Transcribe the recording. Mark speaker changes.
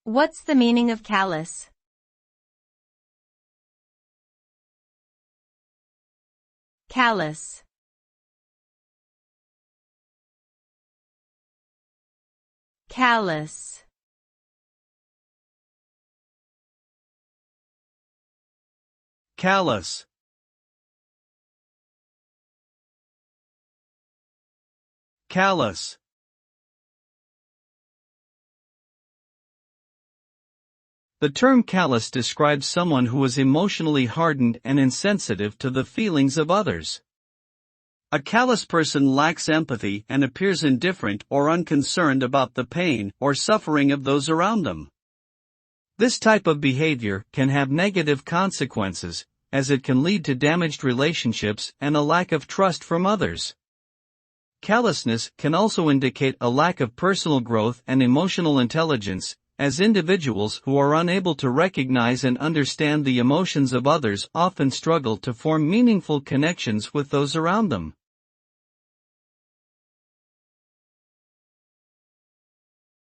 Speaker 1: What's the meaning of callous? Callous. Callous.
Speaker 2: Callous. Callous. The term callous describes someone who is emotionally hardened and insensitive to the feelings of others. A callous person lacks empathy and appears indifferent or unconcerned about the pain or suffering of those around them. This type of behavior can have negative consequences, as it can lead to damaged relationships and a lack of trust from others. Callousness can also indicate a lack of personal growth and emotional intelligence, as individuals who are unable to recognize and understand the emotions of others often struggle to form meaningful connections with those around them.